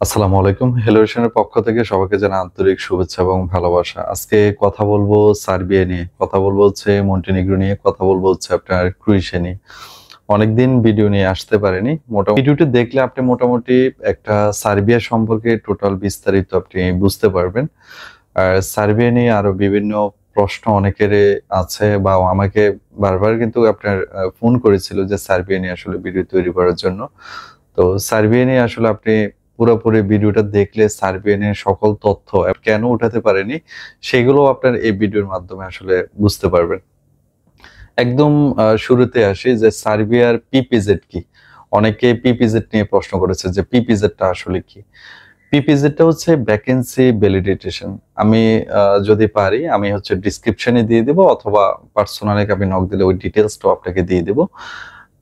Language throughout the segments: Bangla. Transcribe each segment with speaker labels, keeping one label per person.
Speaker 1: আসসালামু আলাইকুম। হেলোরেশনের পক্ষ থেকে সবাইকে জানাই আন্তরিক শুভেচ্ছা এবং ভালোবাসা। আজকে কথা বলবো সার্বিয়া নিয়ে, কথা বলবো হচ্ছে মন্টিনিগ্রো নিয়ে, কথা বলবো হচ্ছে আপনার ক্রোয়েশিয়া নিয়ে। অনেকদিন ভিডিও নিয়ে আসতে পারিনি। মোটামুটি ভিডিওটি দেখলে আপনি মোটামুটি একটা সার্বিয়া সম্পর্কে টোটাল বিস্তারিত আপনি বুঝতে পারবেন। আর সার্বিয়া নিয়ে আরো বিভিন্ন প্রশ্ন অনেকের আছে বা আমাকে বারবার কিন্তু আপনার ফোন করেছিল যে সার্বিয়া নিয়ে আসলে ভিডিও তৈরি করার জন্য। তো সার্বিয়া নিয়ে আসলে আপনি পুরোপুরি ভিডিওটা দেখলে সার্বিয়া নিয়ে সকল তথ্য কেন উঠাতে পারেনি সেগুলো আপনার এই ভিডিওর মাধ্যমে আসলে বুঝতে পারবেন। একদম শুরুতে আসি যে সার্বিয়ার পিপিজেড কি। অনেকে পিপিজেড নিয়ে প্রশ্ন করেছে যে পিপিজেডটা আসলে কি। পিপিজেডটা হচ্ছে ভ্যাকেন্সি ভ্যালিডেটেশন। আমি যদি পারি আমি হচ্ছে ডিসক্রিপশনে দিয়ে দিব অথবা পার্সোনালি আপনি নক দিলে ওই ডিটেলসটাও আপনাকে দিয়ে দিব।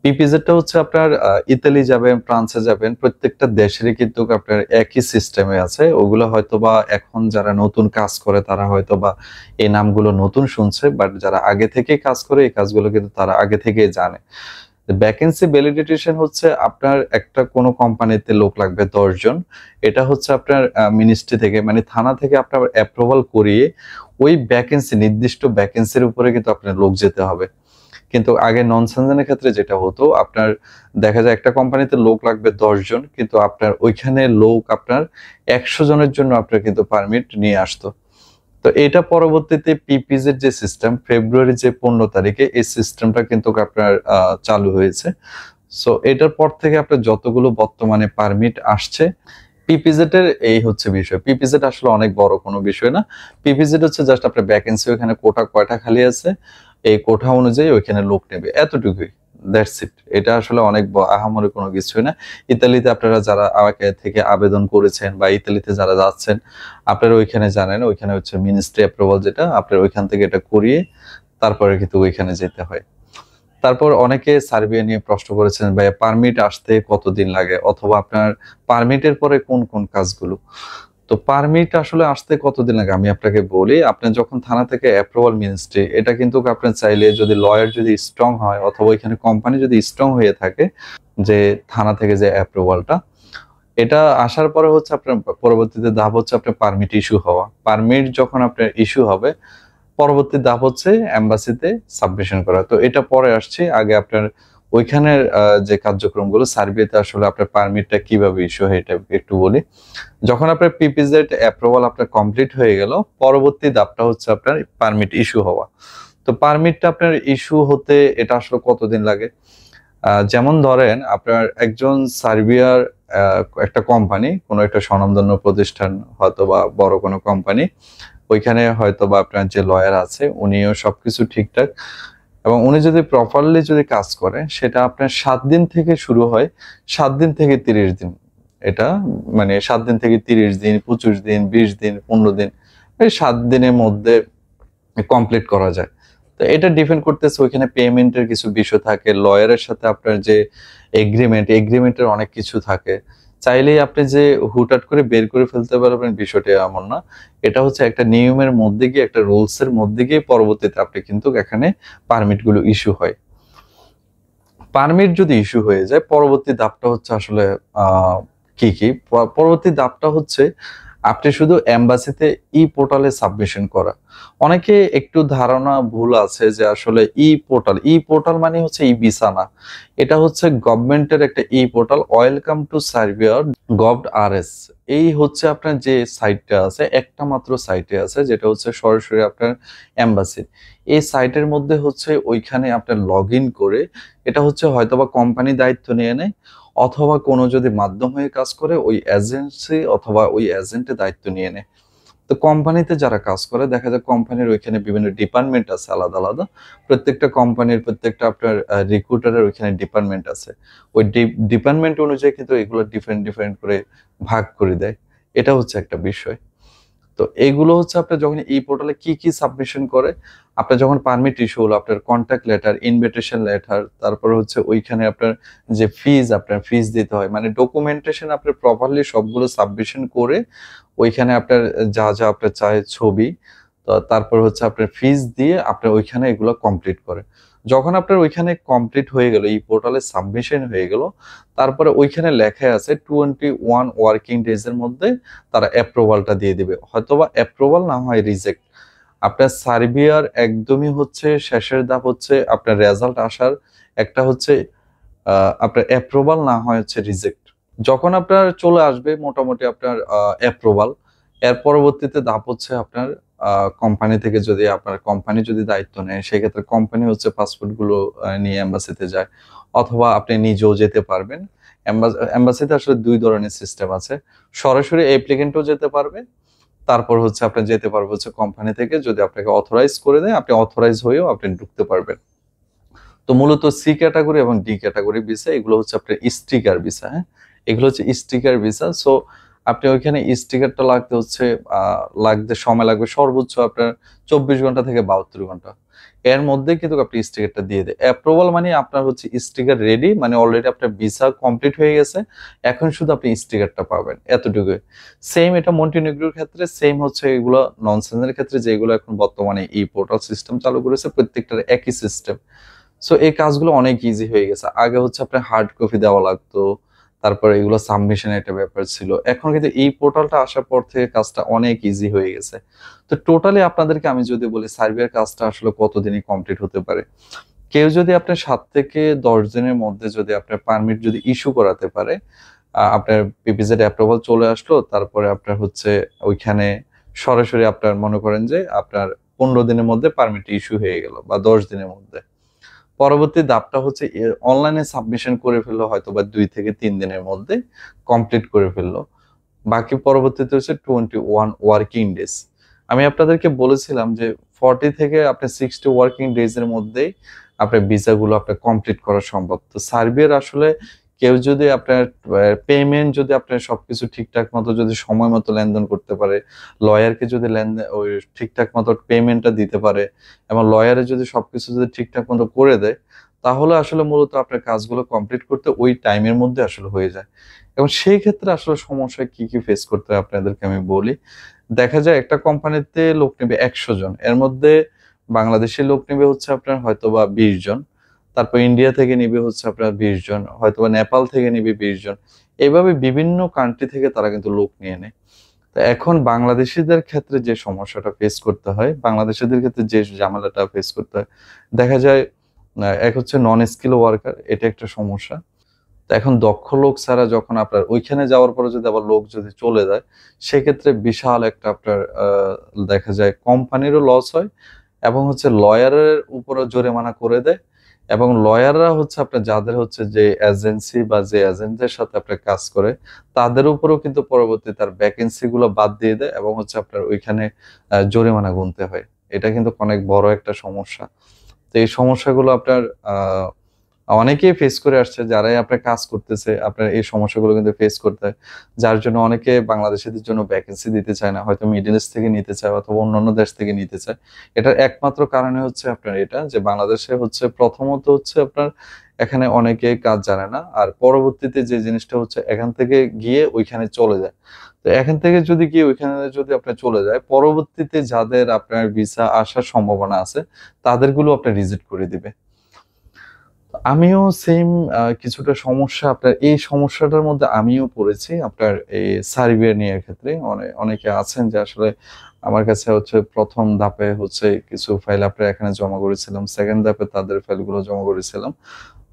Speaker 1: পিপিজেডটা হচ্ছে আপনার ইতালি যাবেন, ফ্রান্সে যাবেন, প্রত্যেকটা দেশেরই কিন্তু আপনার একই সিস্টেমে আছে। ওগুলো হয়তোবা এখন যারা নতুন কাজ করে তারা হয়তোবা এই নামগুলো নতুন শুনছে, বাট যারা আগে থেকে কাজ করে এই কাজগুলো কিন্তু তারা আগে থেকেই জানে। ভ্যাকেন্সি ভ্যালিডেটেশন হচ্ছে আপনার একটা কোনো কোম্পানিতে লোক লাগবে 10 জন। এটা হচ্ছে আপনার মিনিস্ট্রি থেকে মানে থানা থেকে আপনার অ্যাপ্রুভাল করিয়ে ওই ভ্যাকেন্সি নির্দিষ্ট ভ্যাকেন্সির উপরে কিন্তু আপনার লোক যেতে হবে। কিন্তু আগে নন সেনজেনের ক্ষেত্রে যেটা হতো আপনার দেখা যায় একটা কোম্পানিতে লোক লাগবে 10 জন, কিন্তু আপনার ওইখানে লোক আপনার 100 জনের জন্য আপনার কিন্তু পারমিট নিয়ে আসতো। তো এটা পরবর্তীতে পিপিজেড যে সিস্টেম ফেব্রুয়ারি যে 15 তারিখে এই সিস্টেমটা কিন্তু আপনার চালু হয়েছে। সো এটার পর থেকে আপনার যতগুলো বর্তমানে পারমিট আসছে পিপিজেড এর এই হচ্ছে বিষয়। পিপিজেড আসলে অনেক বড় কোনো বিষয় না। পিপিজেড হচ্ছে জাস্ট আপনার ভ্যাকেন্সি ওখানে কোটা কয়টা খালি আছে এই কোঠা অনুযায়ী ওইখানে লোক নেবে, এতটুকুই। That's it. এটা আসলে অনেক আহামরি কোনো কিছুই না। ইতালিতে আপনারা যারা আমাকে থেকে আবেদন করেছেন বা ইতালিতে যারা যাচ্ছেন আপনারা ওইখানে জানেন ওইখানে হচ্ছে মিনিস্ট্রি অ্যাপ্রুভাল যেটা আপনার ওইখান থেকে এটা করিয়ে তারপরে কিন্তু ওইখানে যেতে হয়। তারপর অনেকে সার্বিয়া নিয়ে প্রশ্ন করেছেন ভাই পারমিট আসতে কতদিন লাগে অথবা আপনার পারমিটের পরে কোন কোন কাজগুলো। তো পারমিট আসলে আসতে কতদিন লাগে আমি আপনাকে বলি। আপনি যখন থানা থেকে অ্যাপ্রুভাল মিনিস্ট্রি এটা কিন্তু আপনি চাইলে যদি লয়ার যদি স্ট্রং হয় অথবা এখানে কোম্পানি যদি স্ট্রং হয়ে থাকে যে থানা থেকে যে অ্যাপ্রুভালটা এটা আসার পরে হচ্ছে আপনার পরবর্তীতে ধাপ হচ্ছে আপনার পারমিট ইস্যু হওয়া। পারমিট যখন আপনার ইস্যু হবে পরবর্তী ধাপ হচ্ছে এমবাসিতে সাবমিশন করা। তো এটা পরে আসছে, আগে আপনার ওইখানের যে কার্যক্রমগুলো সার্বিয়াতে আসলে আপনার পারমিটটা কিভাবে ইস্যু হয় এটা একটু বলি। যখন আপনার পিপিজেড অ্যাপ্রুভাল আপনার কমপ্লিট হয়ে গেল পরবর্তী ধাপটা হচ্ছে আপনার পারমিট ইস্যু হওয়া। তো পারমিটটা আপনার ইস্যু হতে এটা আসলে কতদিন লাগে। যেমন ধরেন আপনার একজন সার্বিয়ার একটা কোম্পানি কোনো একটা স্বনামধন্য প্রতিষ্ঠান হয়তো বা বড় কোনো কোম্পানি ওইখানে হয়তো বা আপনার যে লয়ার আছে উনিও সবকিছু ঠিকঠাক এবং উনি যদি প্রপারলি যদি কাজ করে সেটা আপনার 7 দিন থেকে শুরু হয়, 7 দিন থেকে 30 দিন। এটা মানে 7 দিন থেকে 30 দিন, 25 দিন, 20 দিন, 15 দিন, এই 7 দিনের মধ্যে কমপ্লিট করা যায়। তো এটা ডিপেন্ড করতেছে ওইখানে পেমেন্টের কিছু বিষয় থাকে, লয়ারের সাথে আপনার যে এগ্রিমেন্টের অনেক কিছু থাকে। চাইলেই আপনি যে হুটহাট করে বের করে ফেলতে পারবেন বিষয়টা এমন না। এটা হচ্ছে একটা নিয়মের মধ্যে গিয়ে একটা রুলস এর মধ্যে গিয়ে পরবর্তীতে আপনি কিন্তু এখানে পারমিট গুলো ইস্যু হয়। পারমিট যদি ইস্যু হয়ে যায় পরবর্তী ধাপটা হচ্ছে আসলে কি পরবর্তী ধাপটা হচ্ছে আপনি শুধু এমবাসিতে ই পোর্টালে সাবমিশন করা। অনেকে একটু ধারণা ভুল আছে যে আসলে ই পোর্টাল মানে হচ্ছে ই ভিসা না। এটা হচ্ছে গভর্নমেন্টের একটা e portal welcome to Serbia gov.rs। এই হচ্ছে আপনার যে সাইটটা আছে একটা মাত্র সাইটে আছে যেটা হচ্ছে সরাসরি আপনার এমবাসির। এই সাইটের মধ্যে হচ্ছে ওইখানে আপনার লগ ইন করে এটা হচ্ছে হয়তোবা কোম্পানি দায়িত্ব নিয়ে নেয় অথবা কোনো যদি মাধ্যম হয়ে কাজ করে ওই এজেন্সি অথবা ওই এজেন্টের দায়িত্ব নিয়ে নেয়। তো কোম্পানিতে যারা কাজ করে দেখা যায় কোম্পানির ওইখানে বিভিন্ন ডিপার্টমেন্ট আছে আলাদা আলাদা। প্রত্যেকটা কোম্পানির প্রত্যেকটা আপনার রিক্রুটারের ওইখানে ডিপার্টমেন্ট আছে। ওই ডিপার্টমেন্ট অনুযায়ী কিন্তু এগুলো ডিফারেন্ট ডিফারেন্ট করে ভাগ করে দেয়। এটা হচ্ছে একটা বিষয়। তো এগুলো হচ্ছে আপনার যখন এই পোর্টালে কি কি সাবমিশন করে আপনার যখন পারমিট ইস্যু হলো আপনার কন্ট্যাক্ট লেটার, ইনভিটেশন লেটার, তারপর হচ্ছে ওইখানে আপনার যে আপনার ফিজ দিতে হয় মানে ডকুমেন্টেশন আপনার প্রপারলি সবগুলো সাবমিশন করে ওইখানে আপনার যা যা আপনার চাই ছবি, তো তারপর হচ্ছে আপনার ফিজ দিয়ে আপনার ওইখানে এগুলো কমপ্লিট করে। যখন আপনার ওইখানে কমপ্লিট হয়ে গেল, এই পোর্টালে সাবমিশন হয়ে গেল, তারপরে ওইখানে লেখা আছে 21 ওয়ার্কিং ডেজ এর মধ্যে তারা অ্যাপ্রুভালটা দিয়ে দিবে, হয়তোবা অ্যাপ্রুভাল না হয় রিজেক্ট। আপনার সার্বিয়ার একদমই হচ্ছে শেষের ধাপ হচ্ছে আপনার রেজাল্ট আসার, একটা হচ্ছে আপনার অ্যাপ্রুভাল না হয় হচ্ছে রিজেক্ট। যখন আপনার চলে আসবে মোটামুটি আপনার অ্যাপ্রুভাল, এর পরবর্তীতে ধাপ হচ্ছে আপনার কোম্পানি থেকে, যদি আপনার কোম্পানি যদি দায়িত্ব নেয় সেক্ষেত্রে কোম্পানি হচ্ছে পাসপোর্ট গুলো নিয়ে এম্বাসিতে যায়, অথবা আপনি নিজেও যেতে পারবেন। এম্বাসিতে আসলে দুই ধরনের সিস্টেম আছে, সরাসরি অ্যাপ্লিকেন্টও যেতে পারবে, তারপর হচ্ছে আপনি যেতে পারবে হচ্ছে কোম্পানি থেকে, যদি আপনাকে অথরাইজ করে দেয় আপনি অথরাইজ হয়েও আপনি ঢুকতে পারবেন। তো মূলত সি ক্যাটাগরি এবং ডি ক্যাটাগরি ভিসা এগুলো হচ্ছে আপনার স্টিকার ভিসা। হ্যাঁ, এগুলো হচ্ছে স্টিকার ভিসা। সো আপনি ওইখানে স্টিকারটা লাগতে হচ্ছে লাগতে সময় লাগবে সর্বোচ্চ আপনার 24 ঘন্টা থেকে 72 ঘন্টা, এর মধ্যে কিন্তু আপনি স্টিকারটা দিয়ে দেয়। অ্যাপ্রুভাল মানে আপনার হচ্ছে স্টিকার রেডি, মানে অলরেডি আপনার ভিসা কমপ্লিট হয়ে গেছে, এখন শুধু আপনি স্টিকারটা পাবেন, এতটুকুই। সেম এটা মন্টিনিগ্রোর ক্ষেত্রে, সেম হচ্ছে এগুলো ননসেন্সের ক্ষেত্রে, যেগুলো এখন বর্তমানে এই পোর্টাল সিস্টেম চালু করেছে প্রত্যেকটার একই সিস্টেম। সো এই কাজগুলো অনেক ইজি হয়ে গেছে। আগে হচ্ছে আপনার হার্ড কপি দেওয়া লাগতো, তারপরে এগুলো সাবমিশনের একটা ব্যাপার ছিল। এখন কিন্তু এই পোর্টালটা আসার পর থেকে কাজটা অনেক ইজি হয়ে গেছে। তো টোটালি আপনাদেরকে আমি যদি বলি সার্বিয়ার কাজটা আসলে কতদিনে কমপ্লিট হতে পারে, কেউ যদি আপনার 7 থেকে 10 দিনের মধ্যে যদি আপনার পারমিট যদি ইস্যু করাতে পারে, আপনার পিপিজেড অ্যাপ্রুভাল চলে আসলো, তারপরে আপনার হচ্ছে ওইখানে সরাসরি আপনার মনে করেন যে আপনার 15 দিনের মধ্যে পারমিট ইস্যু হয়ে গেল বা 10 দিনের মধ্যে, পরবর্তী ধাপটা হচ্ছে অনলাইনে সাবমিশন করে ফেললো, হয়তো বা 2 থেকে 3 দিনের মধ্যে কমপ্লিট করে ফেললো। বাকি পরবর্তীতে হচ্ছে 21 ওয়ার্কিং ডেজ। আমি আপনাদেরকে বলেছিলাম যে 40 থেকে আপনি 60 ওয়ার্কিং ডেজ এর মধ্যেই আপনার ভিসাগুলো আপনার কমপ্লিট করা সম্ভব। তো সার্বিয়ার আসলে কেউ যদি আপনার পেমেন্ট যদি আপনার সবকিছু ঠিকঠাক মতো যদি সময় মতো লেনদেন করতে পারে, লয়ারকে যদি লেনদেন ওই ঠিকঠাক মতো পেমেন্টটা দিতে পারে, এবং লয়ারে যদি সবকিছু যদি ঠিকঠাক মতো করে দেয়, তাহলে আসলে মূলত আপনার কাজগুলো কমপ্লিট করতে ওই টাইমের মধ্যে আসলে হয়ে যায়। এবং সেই ক্ষেত্রে আসলে সমস্যা কি কি ফেস করতে হয় আপনাদেরকে আমি বলি। দেখা যায় একটা কোম্পানিতে লোক নেবে 100 জন, এর মধ্যে বাংলাদেশি লোক নেবে হচ্ছে আপনার হয়তোবা 20 জন, তারপর ইন্ডিয়া থেকে নিবে হচ্ছে আপনার 20 জন, হয়তোবা নেপাল থেকে নিবে 20 জন, এইভাবে বিভিন্ন কান্ট্রি থেকে তারা কিন্তু লোক নিয়ে নেয়। তো এখন বাংলাদেশিদের ক্ষেত্রে যে সমস্যাটা ফেস করতে হয়, বাংলাদেশিদের ক্ষেত্রে যে ঝামেলাটা ফেস করতে হয়, দেখা যায় এক হচ্ছে নন স্কিল ওয়ার্কার, এটা একটা সমস্যা। তো এখন দক্ষ লোক ছাড়া যখন আপনার ওইখানে যাওয়ার পরে যদি আবার লোক যদি চলে যায়, সেক্ষেত্রে বিশাল একটা আপনার দেখা যায় কোম্পানিরও লস হয়, এবং হচ্ছে লয়ারের উপরও জরিমানা করে দেয়, এবং লয়াররা হচ্ছে আপনার যাদের হচ্ছে যে এজেন্সি বা যে এজেন্টদের সাথে আপনার কাজ করে, তাদের উপরেও কিন্তু পরবর্তী তার ভ্যাকেন্সি গুলো বাদ দিয়ে দেয়, এবং হচ্ছে আপনার ওইখানে জরিমানা গুনতে হয়। এটা কিন্তু অনেক বড় একটা সমস্যা। তো এই সমস্যাগুলো আপনার অনেকেই ফেস করে আসছে, যারাই আপনার কাজ করতেছে আপনার এই সমস্যাগুলো কিন্তু ফেস করতে হয়, যার জন্য অনেকে বাংলাদেশিদের জন্য ভ্যাকেন্সি দিতে চায় না, হয়তো মিডল ইস্ট থেকে নিতে চায় অথবা অন্যান্য দেশ থেকে নিতে চায়। এটার একমাত্র কারণে হচ্ছে আপনার এটা যে বাংলাদেশে হচ্ছে প্রথমত হচ্ছে আপনার এখানে অনেকে কাজ জানে না, আর পরবর্তীতে যে জিনিসটা হচ্ছে এখান থেকে গিয়ে ওইখানে চলে যায়। তো এখান থেকে যদি গিয়ে ওইখানে যদি আপনার চলে যায়, পরবর্তীতে যাদের আপনার ভিসা আসার সম্ভাবনা আছে তাদেরগুলো আপনার রিজেক্ট করে দিবে। আমিও সেম কিছুটা সমস্যা, আপনার এই সমস্যাটার মধ্যে আমিও পড়েছি আপনার এই সার্বিয়া নিয়ে ক্ষেত্রে। অনেকে আছেন যে আসলে আমার কাছে হচ্ছে প্রথম ধাপে হচ্ছে কিছু ফাইল আপনার এখানে জমা করেছিলাম, সেকেন্ড ধাপে তাদের ফাইলগুলো জমা করেছিলাম।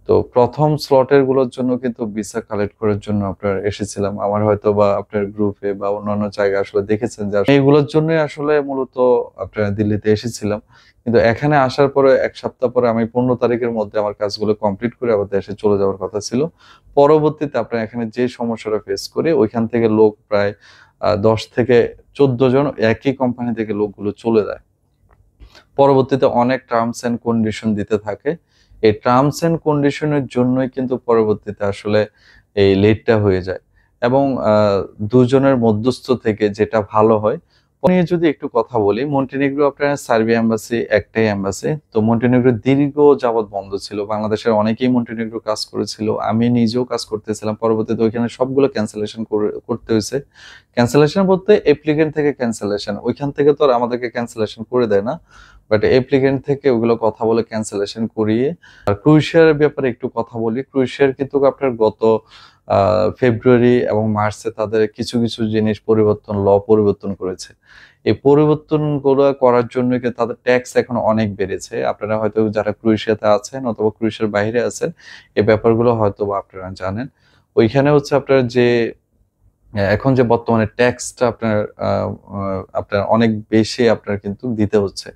Speaker 1: তো প্রথম স্লটের গুলোর জন্য কিন্তু ভিসা কালেক্ট করার জন্য আপনার এসেছিলাম, আমার হয়তো বা আপনার গ্রুপে বা অন্যান্য জায়গায় আসলে দেখেছেন যে এইগুলোর জন্যই আসলে মূলত আপনার দিল্লিতে এসেছিলাম। কিন্তু এখানে আসার পরে 1 সপ্তাহ পরে আমি 15 তারিখের মধ্যে আমার কাজগুলো কমপ্লিট করে আবার দেশে চলে যাওয়ার কথা ছিল। পরবর্তীতে আপনার এখানে যে সমস্যাটা ফেস করি, ওইখান থেকে লোক প্রায় 10 থেকে 14 জন একই কোম্পানি থেকে লোকগুলো চলে যায়। পরবর্তীতে অনেক টার্মস এন্ড কন্ডিশন দিতে থাকে, এই টার্মস এন্ড কন্ডিশনের জন্যই কিন্তু পরবর্তীতে আসলে এই লেটটা হয়ে যায়। এবং দুজনের মধ্যস্থ থেকে যেটা ভালো হয়, নিয়ে যদি একটু কথা বলি, মন্টিনিগ্রো আপনার সার্বিয়া এম্বাসি একটাই এম্বাসি। তো মন্টিনিগ্রো দীর্ঘ যাবৎ বন্ধ ছিল, বাংলাদেশের অনেকেই মন্টিনিগ্রো কাজ করেছিল, আমি নিজেও কাজ করতেছিলাম। পরবর্তীতে ওইখানে সবগুলো ক্যান্সেলেশন করতে হয়েছে। ক্যান্সেলেশন বলতে অ্যাপ্লিকেন্ট থেকে ক্যান্সেলেশন, ওইখান থেকে তো আর আমাদেরকে ক্যান্সেলেশন করে দেয় না, বাট অ্যাপ্লিকেন্ট থেকে ওগুলো কথা বলে ক্যান্সেলেশন করিয়ে। আর ক্রোয়েশিয়ার ব্যাপারে একটু কথা বলি। ক্রোয়েশিয়ার কিন্তু আপনার গত ফেব্রুয়ারি এবং মার্চে তাদের কিছু কিছু জিনিস পরিবর্তন, ল পরিবর্তন করেছে। এই পরিবর্তনগুলো করার জন্য কিন্তু তাদের ট্যাক্স এখন অনেক বেড়েছে। আপনারা হয়তো যারা ক্রোয়েশিয়াতে আছেন অথবা ক্রোয়েশিয়ার বাইরে আছেন, এই ব্যাপারগুলো হয়তো আপনারা জানেন। ওইখানে হচ্ছে আপনার যে এখন যে বর্তমানে ট্যাক্সটা আপনার অনেক বেশি আপনার কিন্তু দিতে হচ্ছে,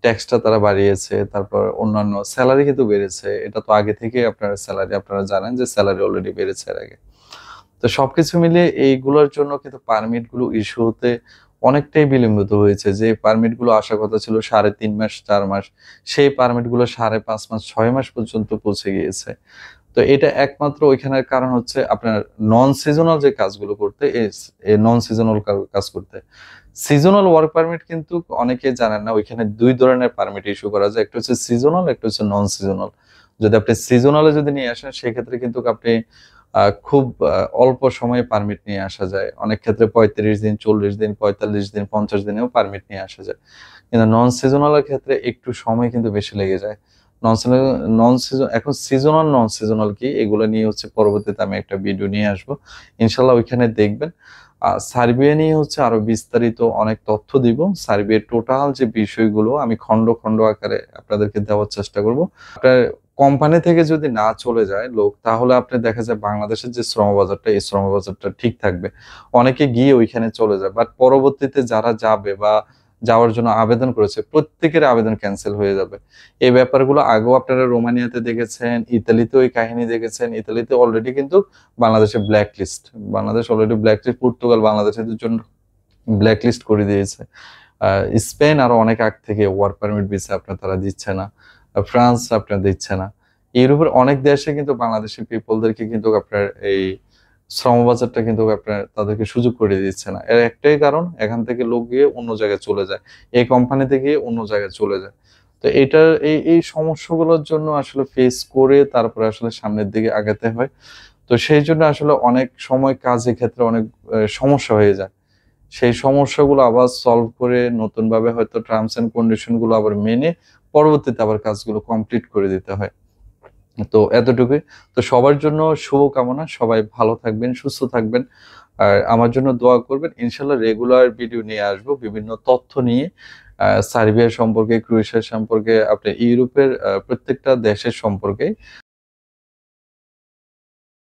Speaker 1: ট্যাক্সটা তারা বাড়িয়েছে। তারপর অন্যান্য স্যালারি কিন্তু বেড়েছে, এটা তো আগে থেকে আপনার স্যালারি, আপনারা জানেন যে স্যালারি অলরেডি বেড়েছে এর আগে। তো সবকিছু মিলিয়ে এইগুলোর জন্য কিন্তু পারমিট গুলো ইস্যু হতে অনেকটাই বিলম্বিত হয়েছে। যে পারমিট গুলো আসার কথা ছিল 3.5 মাস 4 মাস, সেই পারমিট গুলো 5.5 মাস 6 মাস পর্যন্ত পৌঁছে গিয়েছে। তো এটা একমাত্র ওইখানের কারণ হচ্ছে আপনার নন সিজনাল যে কাজগুলো করতে, এই নন সিজনাল কাজ করতে। সিজনাল ওয়ার্ক পারমিট কিন্তু অনেকে জানেন না, ওইখানে 2 ধরনের পারমিট ইস্যু করা যায়, একটা হচ্ছে সিজনাল, একটা হচ্ছে নন সিজনাল। যদি আপনি সিজনালে যদি নিয়ে আসেন, সেক্ষেত্রে কিন্তু আপনি খুব অল্প সময়ে পারমিট নিয়ে আসা যায়। অনেক ক্ষেত্রে 35 দিন, 40 দিন, 45 দিন, 50 দিনেও পারমিট নিয়ে আসা যায়। কিন্তু নন সিজনালের ক্ষেত্রে একটু সময় কিন্তু বেশি লেগে যায়। এখন সিজনাল নন সিজনাল কি, এগুলো নিয়ে হচ্ছে পরবর্তীতে আমি একটা ভিডিও নিয়ে আসবো, ইনশাল্লাহ ওইখানে দেখবেন। সার্বিয়া নিয়ে হচ্ছে আরো বিস্তারিত অনেক তথ্য দিব। সার্বিয়ার টোটাল যে বিষয়গুলো আমি খন্ড খন্ড আকারে আপনাদেরকে দেওয়ার চেষ্টা করব। আপনার কোম্পানি থেকে যদি না চলে যায় লোক, তাহলে আপনি দেখা যায় বাংলাদেশের যে শ্রম বাজারটা, এই শ্রম বাজারটা ঠিক থাকবে। অনেকে গিয়ে ওইখানে চলে যায়, বাট পরবর্তীতে যারা যাবে বা যাওয়ার জন্য আবেদন করেছে, প্রত্যেকের আবেদন ক্যান্সেল হয়ে যাবে। এই ব্যাপারগুলো আগেও আপনারা রোমানিয়াতে দেখেছেন, ইতালিতেও এই কাহিনী দেখেছেন। ইতালিতে অলরেডি কিন্তু বাংলাদেশের black list, Bangladesh already black list, Portugal বাংলাদেশের জন্য ব্ল্যাক লিস্ট করে দিয়েছে। স্পেন আরো অনেক আগ থেকে ওয়ার্ক পারমিট ভিসা আপনার তারা দিচ্ছে না, ফ্রান্স আপনার দিচ্ছে না। ইউরোপের অনেক দেশে কিন্তু বাংলাদেশি পিপলদেরকে কিন্তু আপনার এই শ্রমবাজারটা কিন্তু আপনার তাদেরকে সুযোগ করে দিচ্ছে না। এর একটাই কারণ, এখান থেকে লোক গিয়ে অন্য জায়গায় চলে যায়, এই কোম্পানিতে গিয়ে অন্য জায়গায় চলে যায়। তো এটা এই সমস্যাগুলোর জন্য আসলে ফেস করে তারপরে আসলে সামনের দিকে আগাতে হয়। তো সেই জন্য আসলে অনেক সময় কাজের ক্ষেত্রে অনেক সমস্যা হয়ে যায়। সেই সমস্যাগুলো আবার সলভ করে নতুন ভাবে হয়তো টার্মস এন্ড কন্ডিশন গুলো আবার মেনে পরবর্তীতে আবার কাজগুলো কমপ্লিট করে দিতে হয়। তো এতটুকুই। তো সবার জন্য শুভকামনা, সবাই ভালো থাকবেন, সুস্থ থাকবেন, আর আমার জন্য দোয়া করবেন। ইনশাল্লাহ রেগুলার ভিডিও নিয়ে আসবো বিভিন্ন তথ্য নিয়ে, সার্বিয়া সম্পর্কে, ক্রোয়েশিয়া সম্পর্কে, আপনার ইউরোপের প্রত্যেকটা দেশের সম্পর্কে